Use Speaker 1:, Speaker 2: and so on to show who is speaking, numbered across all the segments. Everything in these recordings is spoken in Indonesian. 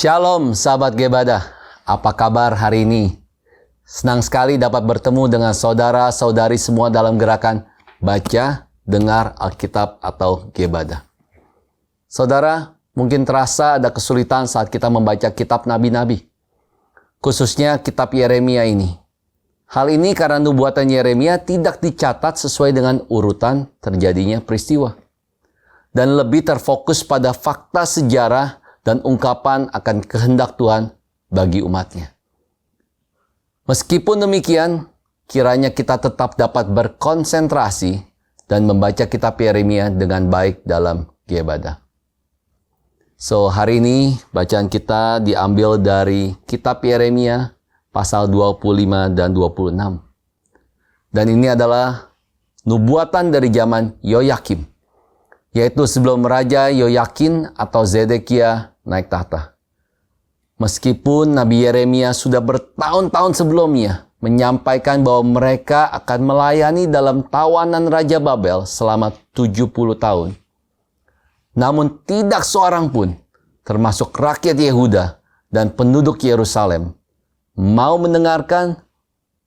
Speaker 1: Shalom sahabat Gebadah, apa kabar hari ini? Senang sekali dapat bertemu dengan saudara-saudari semua dalam gerakan Baca, Dengar Alkitab atau Gebadah. Saudara, mungkin terasa ada kesulitan saat kita membaca kitab nabi-nabi, khususnya kitab Yeremia ini. Hal ini karena nubuatan Yeremia tidak dicatat sesuai dengan urutan terjadinya peristiwa, dan lebih terfokus pada fakta sejarah dan ungkapan akan kehendak Tuhan bagi umatnya. Meskipun demikian, kiranya kita tetap dapat berkonsentrasi dan membaca kitab Yeremia dengan baik dalam Gebadah. So, hari ini bacaan kita diambil dari kitab Yeremia pasal 25 dan 26. Dan ini adalah nubuatan dari zaman Yoyakim, yaitu sebelum Raja Yoyakin atau Zedekia naik tahta. Meskipun Nabi Yeremia sudah bertahun-tahun sebelumnya menyampaikan bahwa mereka akan melayani dalam tawanan Raja Babel selama 70 tahun. Namun tidak seorang pun, termasuk rakyat Yehuda dan penduduk Yerusalem, mau mendengarkan.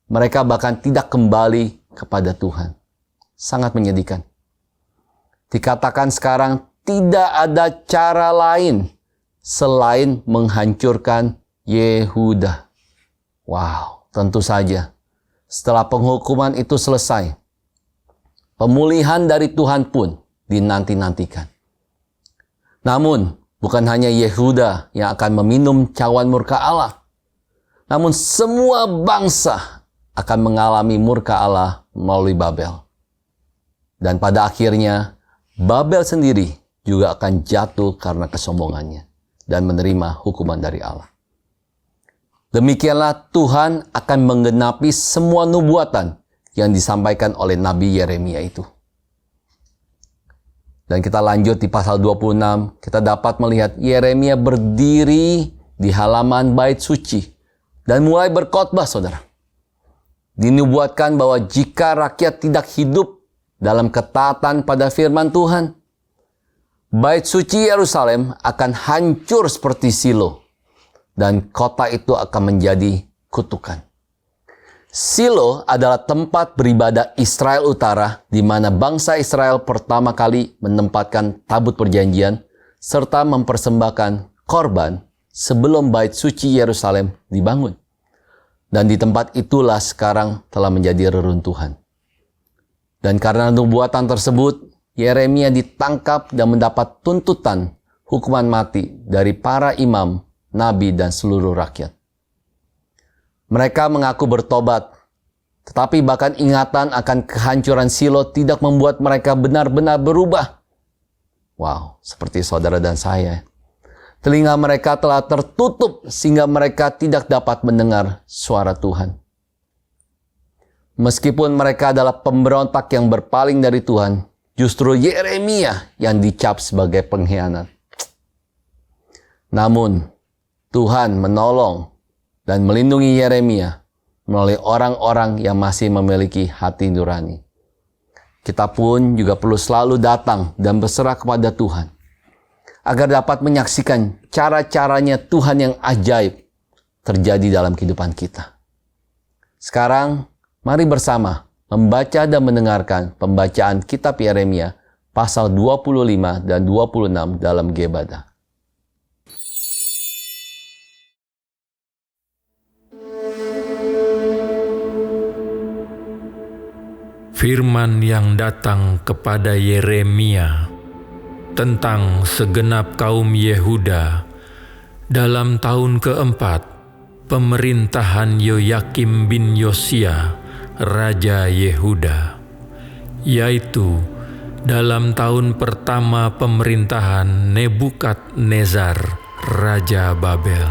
Speaker 1: Mereka bahkan tidak kembali kepada Tuhan. Sangat menyedihkan. Dikatakan sekarang tidak ada cara lain selain menghancurkan Yehuda. Wow, tentu saja. Setelah penghukuman itu selesai, pemulihan dari Tuhan pun dinanti-nantikan. Namun, bukan hanya Yehuda yang akan meminum cawan murka Allah, namun semua bangsa akan mengalami murka Allah melalui Babel. Dan pada akhirnya, Babel sendiri juga akan jatuh karena kesombongannya dan menerima hukuman dari Allah. Demikianlah Tuhan akan menggenapi semua nubuatan yang disampaikan oleh Nabi Yeremia itu. Dan kita lanjut di pasal 26, kita dapat melihat Yeremia berdiri di halaman bait suci dan mulai berkhotbah, saudara. Dinubuatkan bahwa jika rakyat tidak hidup dalam ketaatan pada firman Tuhan, bait suci Yerusalem akan hancur seperti Silo, dan kota itu akan menjadi kutukan. Silo adalah tempat beribadah Israel Utara, di mana bangsa Israel pertama kali menempatkan tabut perjanjian, serta mempersembahkan korban sebelum bait suci Yerusalem dibangun. Dan di tempat itulah sekarang telah menjadi reruntuhan. Dan karena nubuatan tersebut, Yeremia ditangkap dan mendapat tuntutan hukuman mati dari para imam, nabi, dan seluruh rakyat. Mereka mengaku bertobat, tetapi bahkan ingatan akan kehancuran Silo tidak membuat mereka benar-benar berubah. Wow, seperti saudara dan saya. Telinga mereka telah tertutup sehingga mereka tidak dapat mendengar suara Tuhan. Meskipun mereka adalah pemberontak yang berpaling dari Tuhan, justru Yeremia yang dicap sebagai pengkhianat. Namun, Tuhan menolong dan melindungi Yeremia melalui orang-orang yang masih memiliki hati nurani. Kita pun juga perlu selalu datang dan berserah kepada Tuhan, agar dapat menyaksikan cara-caranya Tuhan yang ajaib terjadi dalam kehidupan kita. Sekarang, mari bersama membaca dan mendengarkan pembacaan kitab Yeremia pasal 25 dan 26 dalam Gebadah.
Speaker 2: Firman yang datang kepada Yeremia tentang segenap kaum Yehuda dalam tahun keempat pemerintahan Yoyakim bin Yosia, Raja Yehuda, yaitu dalam tahun pertama pemerintahan Nebukadnezar, Raja Babel.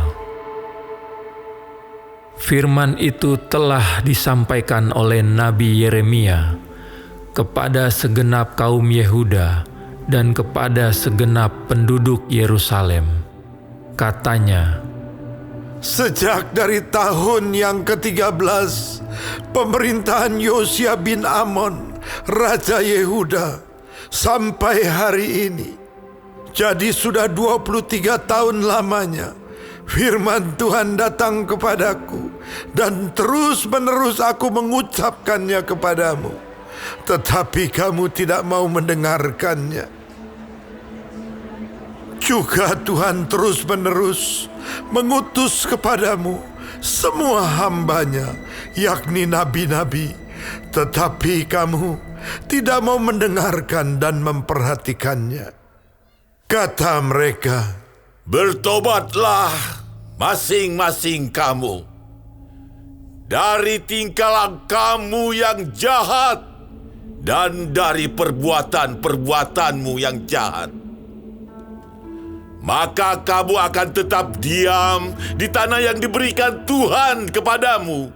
Speaker 2: Firman itu telah disampaikan oleh Nabi Yeremia kepada segenap kaum Yehuda dan kepada segenap penduduk Yerusalem. Katanya,
Speaker 3: sejak dari tahun yang ke-13 pemerintahan Yosia bin Amon, Raja Yehuda, sampai hari ini, jadi sudah 23 tahun lamanya, firman Tuhan datang kepadaku, dan terus-menerus aku mengucapkannya kepadamu, tetapi kamu tidak mau mendengarkannya. Juga Tuhan terus-menerus mengutus kepadamu semua hambanya, yakni nabi-nabi, tetapi kamu tidak mau mendengarkan dan memperhatikannya. Kata mereka,
Speaker 4: "Bertobatlah masing-masing kamu dari tingkah lakumu yang jahat dan dari perbuatan-perbuatanmu yang jahat. Maka kamu akan tetap diam di tanah yang diberikan Tuhan kepadamu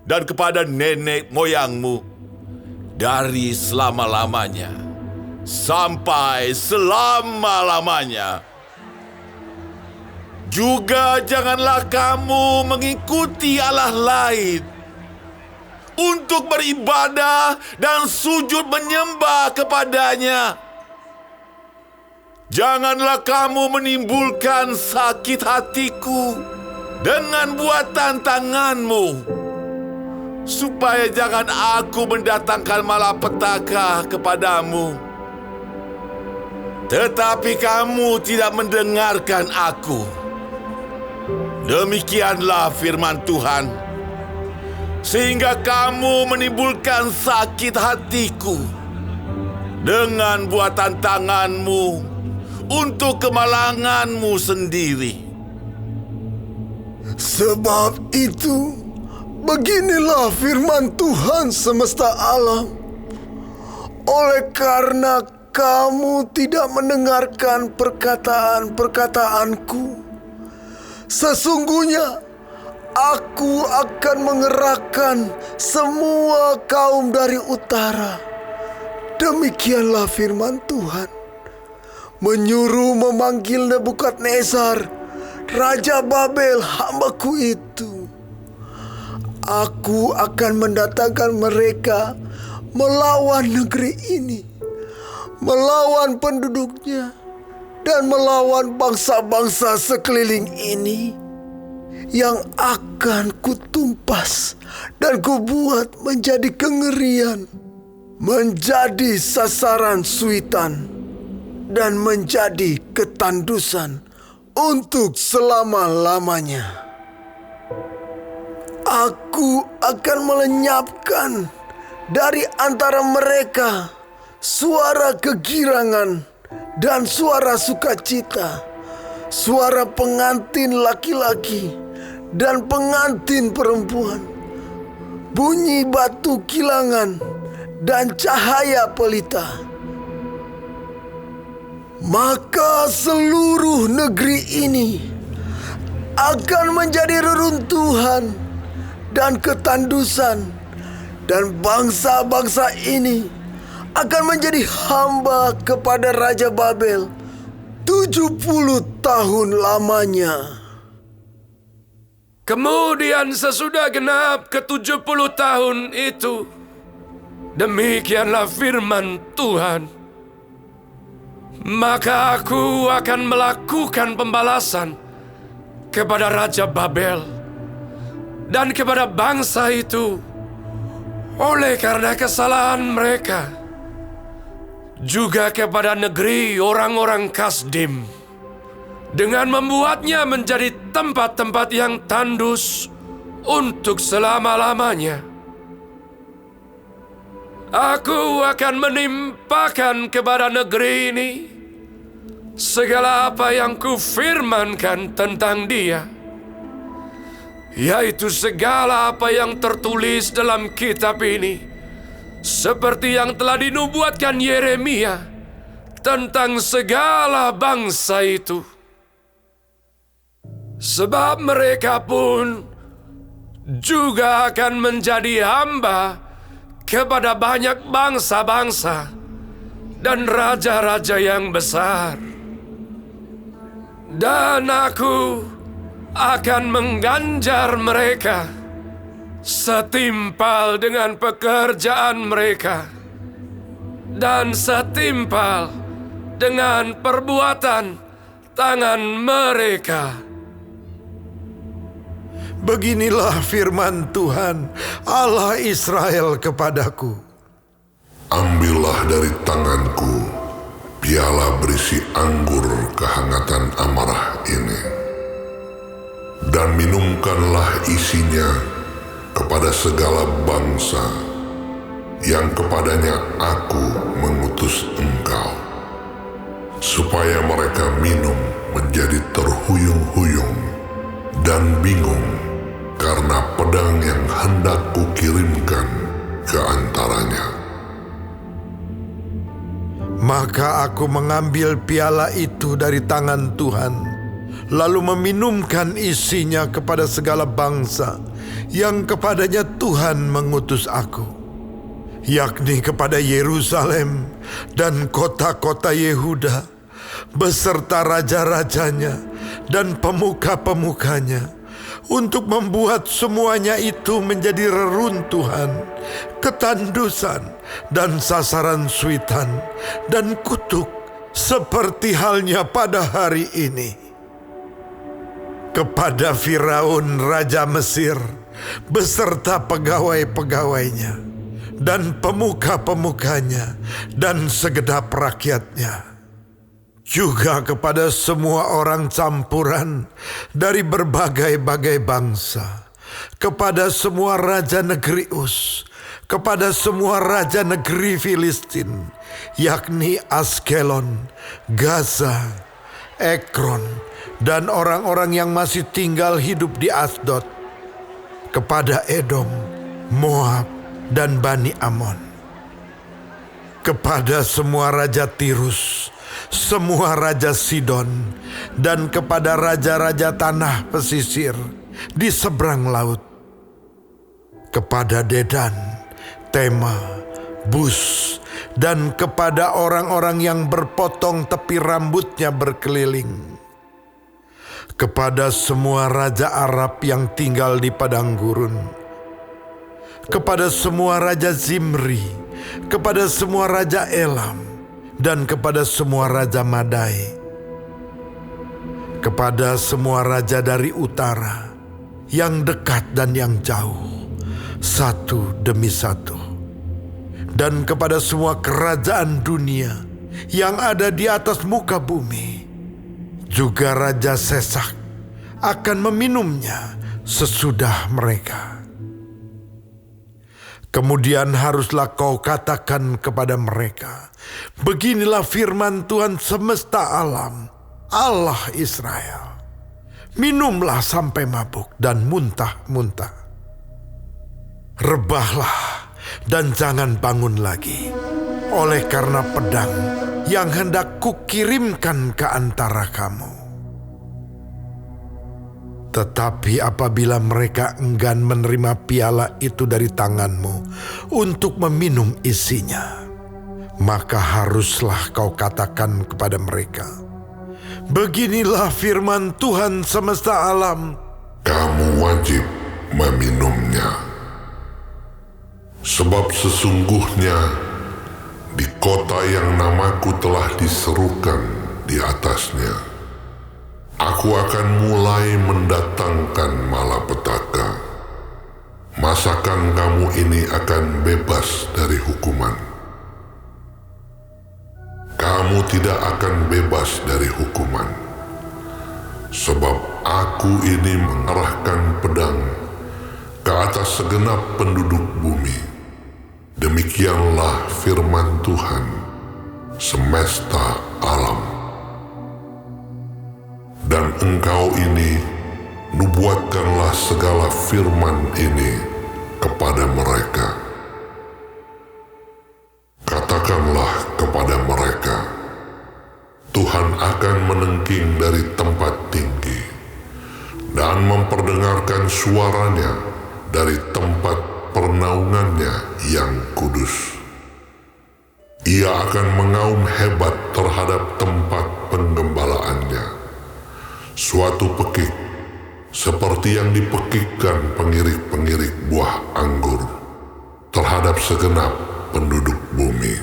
Speaker 4: dan kepada nenek moyangmu dari selama-lamanya sampai selama-lamanya. Juga janganlah kamu mengikuti Allah lain untuk beribadah dan sujud menyembah kepadanya. Janganlah kamu menimbulkan sakit hatiku dengan buatan tanganmu, supaya jangan aku mendatangkan malapetaka kepadamu. Tetapi kamu tidak mendengarkan aku. Demikianlah firman Tuhan, sehingga kamu menimbulkan sakit hatiku dengan buatan tanganmu untuk kemalanganmu sendiri.
Speaker 5: Sebab itu, beginilah firman Tuhan semesta alam. Oleh karena kamu tidak mendengarkan perkataan-perkataanku, sesungguhnya aku akan mengerahkan semua kaum dari utara. Demikianlah firman Tuhan, menyuruh memanggil Nebukadnezar, Raja Babel, hambaku itu. Aku akan mendatangkan mereka melawan negeri ini, melawan penduduknya, dan melawan bangsa-bangsa sekeliling ini, yang akan kutumpas dan kubuat menjadi kengerian, menjadi sasaran suitan, dan menjadi ketandusan untuk selama-lamanya. Aku akan melenyapkan dari antara mereka suara kegirangan dan suara sukacita, suara pengantin laki-laki dan pengantin perempuan, bunyi batu kilangan dan cahaya pelita. Maka seluruh negeri ini akan menjadi reruntuhan dan ketandusan, dan bangsa-bangsa ini akan menjadi hamba kepada Raja Babel 70 tahun lamanya.
Speaker 6: Kemudian sesudah genap ke-70 tahun itu, demikianlah firman Tuhan, maka aku akan melakukan pembalasan kepada Raja Babel dan kepada bangsa itu oleh karena kesalahan mereka, juga kepada negeri orang-orang Kasdim, dengan membuatnya menjadi tempat-tempat yang tandus untuk selama-lamanya. Aku akan menimpakan kepada negeri ini segala apa yang kufirmankan tentang dia, yaitu segala apa yang tertulis dalam kitab ini, seperti yang telah dinubuatkan Yeremia tentang segala bangsa itu. Sebab mereka pun juga akan menjadi hamba kepada banyak bangsa-bangsa dan raja-raja yang besar. Dan aku akan mengganjar mereka setimpal dengan pekerjaan mereka dan setimpal dengan perbuatan tangan mereka.
Speaker 3: Beginilah firman Tuhan, Allah Israel kepadaku.
Speaker 7: Ambillah dari tanganku piala berisi anggur kehangatan amarah ini, dan minumkanlah isinya kepada segala bangsa yang kepadanya aku mengutus engkau, supaya mereka minum menjadi terhuyung-huyung dan bingung karena pedang yang hendak kukirimkan ke antaranya.
Speaker 3: Maka aku mengambil piala itu dari tangan Tuhan, lalu meminumkan isinya kepada segala bangsa yang kepadanya Tuhan mengutus aku, yakni kepada Yerusalem dan kota-kota Yehuda, beserta raja-rajanya dan pemuka-pemukanya, untuk membuat semuanya itu menjadi reruntuhan, ketandusan, dan sasaran suitan, dan kutuk, seperti halnya pada hari ini. Kepada Firaun Raja Mesir, beserta pegawai-pegawainya, dan pemuka-pemukanya, dan segenap rakyatnya, juga kepada semua orang campuran dari berbagai-bagai bangsa, kepada semua raja negeri Us, kepada semua raja negeri Filistin, yakni Askelon, Gaza, Ekron, dan orang-orang yang masih tinggal hidup di Asdod, kepada Edom, Moab, dan Bani Amon, kepada semua raja Tirus, semua raja Sidon, dan kepada raja-raja tanah pesisir di seberang laut, kepada Dedan, Tema, Bus, dan kepada orang-orang yang berpotong tepi rambutnya berkeliling, kepada semua raja Arab yang tinggal di padang gurun, kepada semua raja Zimri, kepada semua raja Elam, dan kepada semua raja Madai, kepada semua raja dari utara, yang dekat dan yang jauh, satu demi satu, dan kepada semua kerajaan dunia yang ada di atas muka bumi. Juga Raja Sesak akan meminumnya sesudah mereka. Kemudian haruslah kau katakan kepada mereka, beginilah firman Tuhan semesta alam, Allah Israel. Minumlah sampai mabuk dan muntah-muntah. Rebahlah dan jangan bangun lagi, oleh karena pedang yang hendak kukirimkan ke antara kamu. Tetapi apabila mereka enggan menerima piala itu dari tanganmu untuk meminum isinya, maka haruslah kau katakan kepada mereka, beginilah firman Tuhan semesta alam.
Speaker 7: Kamu wajib meminumnya, sebab sesungguhnya di kota yang namaku telah diserukan di atasnya, aku akan mulai mendatangkan malapetaka. Masakan kamu ini akan bebas dari hukuman? Kamu tidak akan bebas dari hukuman, sebab aku ini mengerahkan pedang ke atas segenap penduduk bumi. Demikianlah firman Tuhan semesta alam. Dan engkau ini nubuatkanlah segala firman ini kepada mereka. Katakanlah kepada mereka, Tuhan akan menengking dari tempat tinggi dan memperdengarkan suaranya dari tempat pernaungannya yang kudus. Ia akan mengaum hebat terhadap tempat penggembalaannya, suatu pekik seperti yang dipekikkan pengirik-pengirik buah anggur terhadap segenap penduduk bumi.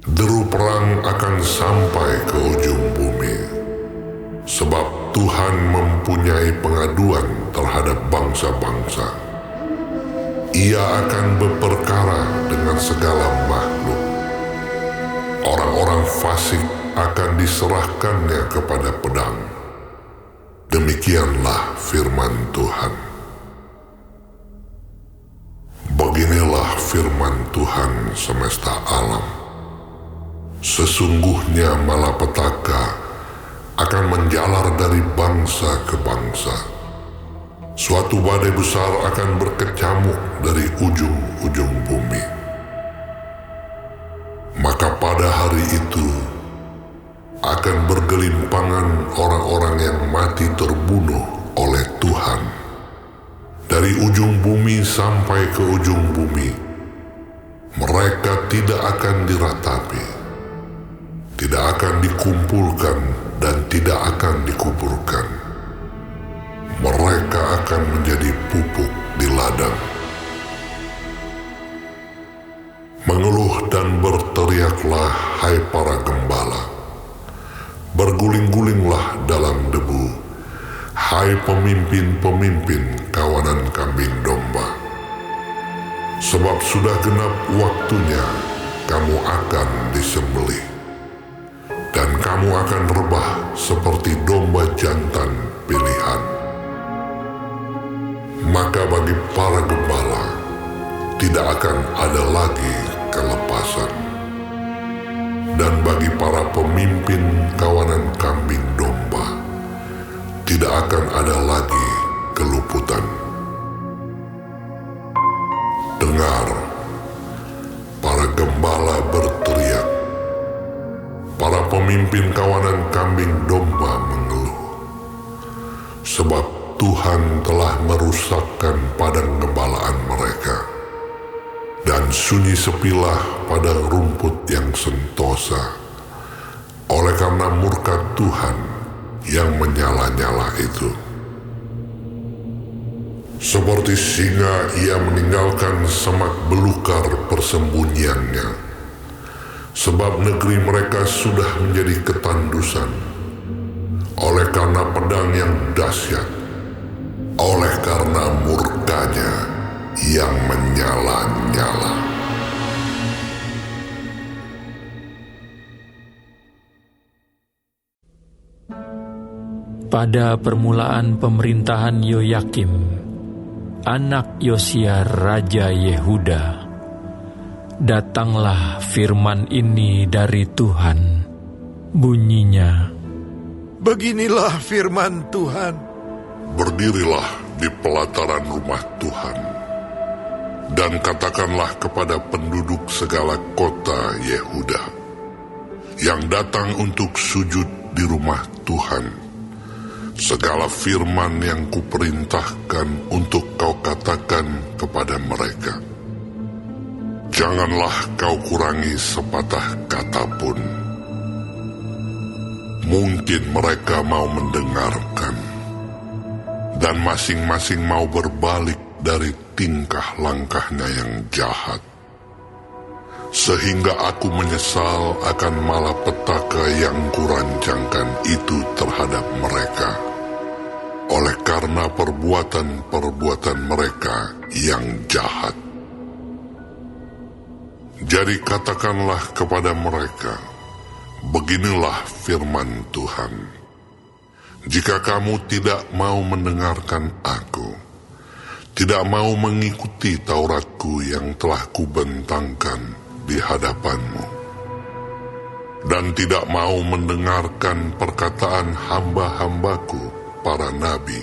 Speaker 7: Deru perang akan sampai ke ujung bumi, Sebab Tuhan mempunyai pengaduan terhadap bangsa-bangsa. Ia akan berperkara dengan segala makhluk. Orang-orang fasik akan diserahkannya kepada pedang. Demikianlah firman Tuhan. Beginilah firman Tuhan semesta alam. Sesungguhnya malapetaka akan menjalar dari bangsa ke bangsa. Suatu badai besar akan berkecamuk dari ujung-ujung bumi. Maka pada hari itu akan bergelimpangan orang-orang yang mati terbunuh oleh Tuhan. Dari ujung bumi sampai ke ujung bumi, mereka tidak akan diratapi, tidak akan dikumpulkan dan tidak akan dikuburkan. Mereka akan menjadi pupuk di ladang. Mengeluh dan berteriaklah, hai para gembala. Berguling-gulinglah dalam debu, hai pemimpin-pemimpin kawanan kambing domba. Sebab sudah genap waktunya kamu akan disembelih. Dan kamu akan rebah seperti domba jantan pilihan. Maka bagi para gembala tidak akan ada lagi kelepasan. Dan bagi para pemimpin kawanan kambing domba tidak akan ada lagi keluputan. Dengar, para gembala berteriak, para pemimpin kawanan kambing domba mengeluh, sebab Tuhan telah merusakkan padang gembalaan mereka, dan sunyi sepilah pada rumput yang sentosa, oleh karena murka Tuhan yang menyala-nyala itu. Seperti singa ia meninggalkan semak belukar persembunyiannya, sebab negeri mereka sudah menjadi ketandusan, oleh karena pedang yang dahsyat, oleh karena murkanya yang menyala-nyala.
Speaker 2: Pada permulaan pemerintahan Yoyakim, anak Yosia Raja Yehuda, datanglah firman ini dari Tuhan. Bunyinya,
Speaker 3: Beginilah firman Tuhan.
Speaker 7: Berdirilah di pelataran rumah Tuhan, dan katakanlah kepada penduduk segala kota Yehuda, yang datang untuk sujud di rumah Tuhan, segala firman yang kuperintahkan untuk kau katakan kepada mereka. Janganlah kau kurangi sepatah kata pun. Mungkin mereka mau mendengarkan, dan masing-masing mau berbalik dari tingkah langkahnya yang jahat. Sehingga aku menyesal akan malapetaka yang kurancangkan itu terhadap mereka, oleh karena perbuatan-perbuatan mereka yang jahat. Jadi katakanlah kepada mereka, beginilah firman Tuhan. Jika kamu tidak mau mendengarkan aku, tidak mau mengikuti Tauratku yang telah kubentangkan di hadapanmu, dan tidak mau mendengarkan perkataan hamba-hambaku, para nabi,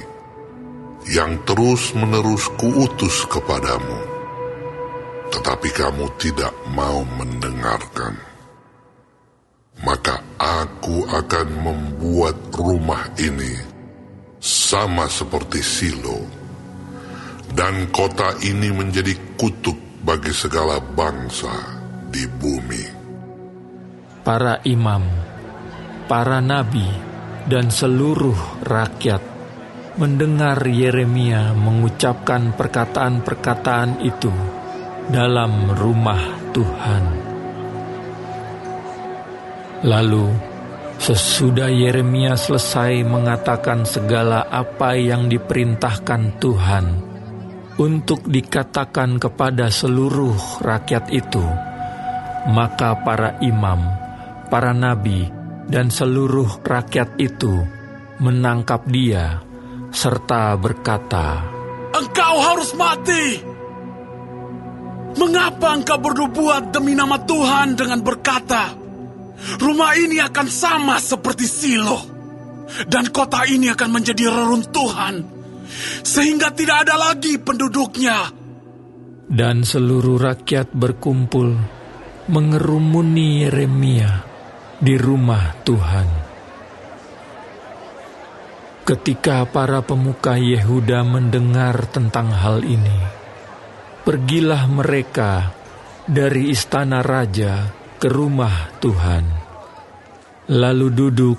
Speaker 7: yang terus-menerus kuutus kepadamu, tetapi kamu tidak mau mendengarkan, maka aku akan membuat rumah ini sama seperti Silo, dan kota ini menjadi kutuk bagi segala bangsa di bumi.
Speaker 2: para imam, para nabi, dan seluruh rakyat mendengar Yeremia mengucapkan perkataan-perkataan itu dalam rumah Tuhan. Lalu Sesudah Yeremia selesai mengatakan segala apa yang diperintahkan Tuhan untuk dikatakan kepada seluruh rakyat itu, maka para imam, para nabi, dan seluruh rakyat itu menangkap dia serta berkata,
Speaker 8: "Engkau harus mati! Mengapa engkau bernubuat demi nama Tuhan dengan berkata, rumah ini akan sama seperti Silo, dan kota ini akan menjadi reruntuhan, sehingga tidak ada lagi penduduknya?"
Speaker 2: Dan seluruh rakyat berkumpul mengerumuni Yeremia di rumah Tuhan. Ketika para pemuka Yehuda mendengar tentang hal ini, pergilah mereka dari istana raja ke rumah Tuhan, lalu duduk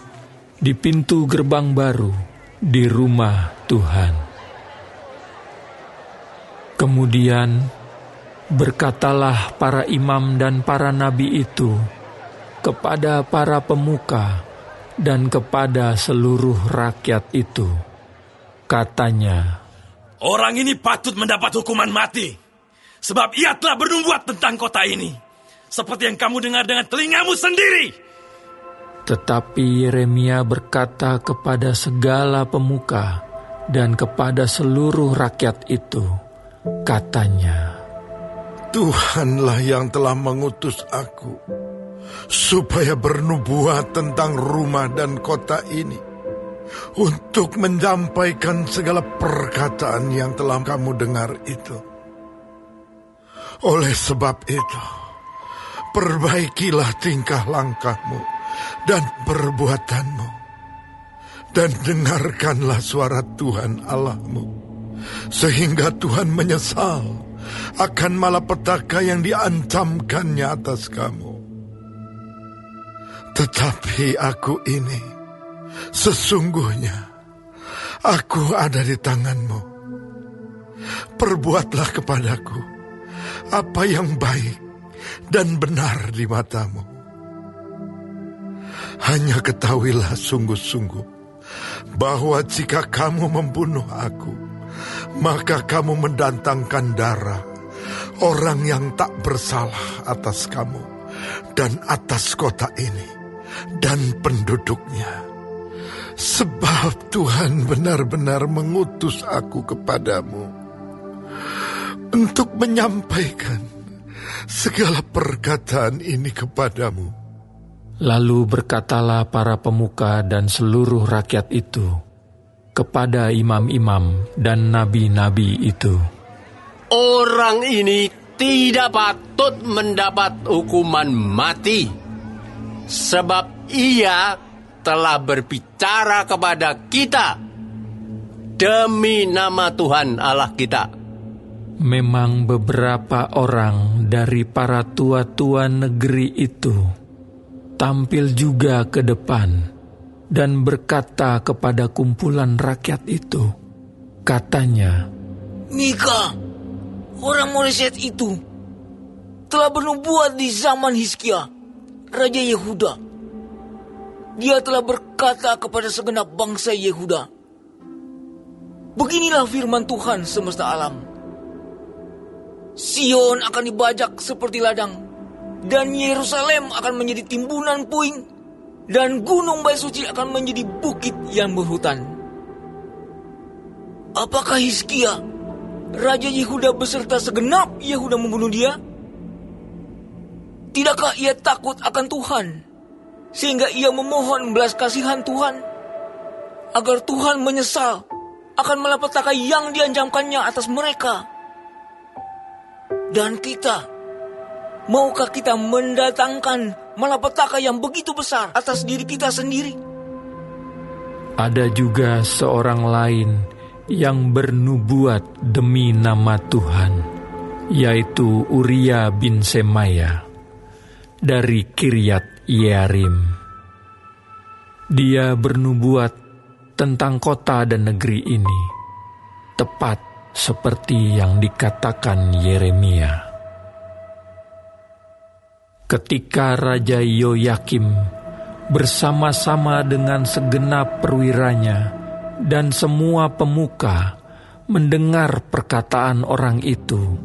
Speaker 2: di pintu gerbang baru di rumah Tuhan. Kemudian berkatalah para imam dan para nabi itu kepada para pemuka dan kepada seluruh rakyat itu. Katanya,
Speaker 8: "Orang ini patut mendapat hukuman mati, sebab ia telah bernubuat tentang kota ini, seperti yang kamu dengar dengan telingamu sendiri."
Speaker 2: Tetapi Yeremia berkata kepada segala pemuka dan kepada seluruh rakyat itu, katanya,
Speaker 3: Tuhanlah yang telah mengutus aku supaya bernubuat tentang rumah dan kota ini, untuk menyampaikan segala perkataan yang telah kamu dengar itu. Oleh sebab itu, perbaikilah tingkah langkahmu dan perbuatanmu, dan dengarkanlah suara Tuhan Allahmu, sehingga Tuhan menyesal akan malapetaka yang diancamkannya atas kamu. Tetapi aku ini, sesungguhnya aku ada di tanganmu. Perbuatlah kepadaku apa yang baik dan benar di matamu. Hanya ketahuilah sungguh-sungguh bahwa jika kamu membunuh aku, maka kamu mendatangkan darah orang yang tak bersalah atas kamu dan atas kota ini dan penduduknya. Sebab Tuhan benar-benar mengutus aku kepadamu untuk menyampaikan segala perkataan ini kepadamu.
Speaker 2: Lalu berkatalah para pemuka dan seluruh rakyat itu kepada imam-imam dan nabi-nabi itu,
Speaker 9: "Orang ini tidak patut mendapat hukuman mati, sebab ia telah berbicara kepada kita demi nama Tuhan Allah kita."
Speaker 2: Memang beberapa orang dari para tua-tua negeri itu tampil juga ke depan dan berkata kepada kumpulan rakyat itu, katanya,
Speaker 10: "Mika, orang Moreset itu, telah bernubuat di zaman Hizkia, Raja Yehuda. Dia telah berkata kepada segenap bangsa Yehuda, beginilah firman Tuhan semesta alam. Sion akan dibajak seperti ladang, dan Yerusalem akan menjadi timbunan puing, dan gunung Bait Suci akan menjadi bukit yang berhutan. Apakah Hizkia, Raja Yehuda beserta segenap Yehuda membunuh dia? Tidakkah ia takut akan Tuhan, sehingga ia memohon belas kasihan Tuhan, agar Tuhan menyesal akan malapetaka yang diancamkannya atas mereka? Dan kita, maukah kita mendatangkan malapetaka yang begitu besar atas diri kita sendiri?"
Speaker 2: Ada juga seorang lain yang bernubuat demi nama Tuhan, yaitu Uria bin Semaya dari Kiryat Yearim. Dia bernubuat tentang kota dan negeri ini, tepat seperti yang dikatakan Yeremia. Ketika Raja Yoyakim bersama-sama dengan segenap perwiranya dan semua pemuka mendengar perkataan orang itu,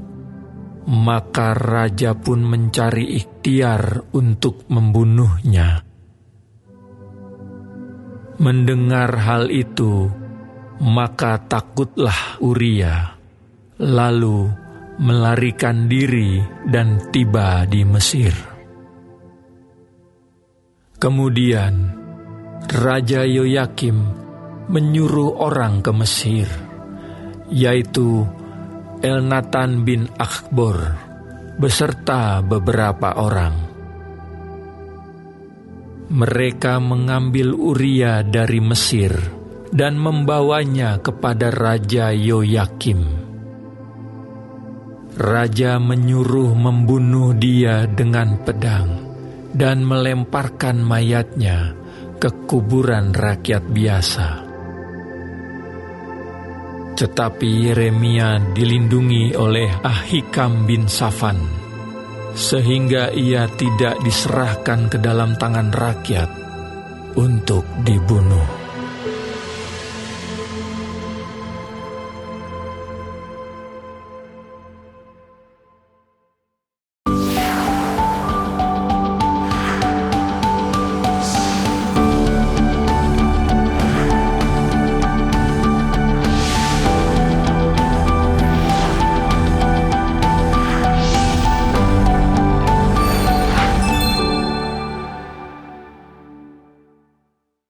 Speaker 2: maka raja pun mencari ikhtiar untuk membunuhnya. Mendengar hal itu, maka takutlah Uria, lalu melarikan diri dan tiba di Mesir. Kemudian Raja Yoyakim menyuruh orang ke Mesir, yaitu Elnatan bin Akhbor beserta beberapa orang. Mereka mengambil Uria dari Mesir dan membawanya kepada Raja Yoyakim. Raja menyuruh membunuh dia dengan pedang dan melemparkan mayatnya ke kuburan rakyat biasa. Tetapi Yeremia dilindungi oleh Ahikam bin Safan, sehingga ia tidak diserahkan ke dalam tangan rakyat untuk dibunuh.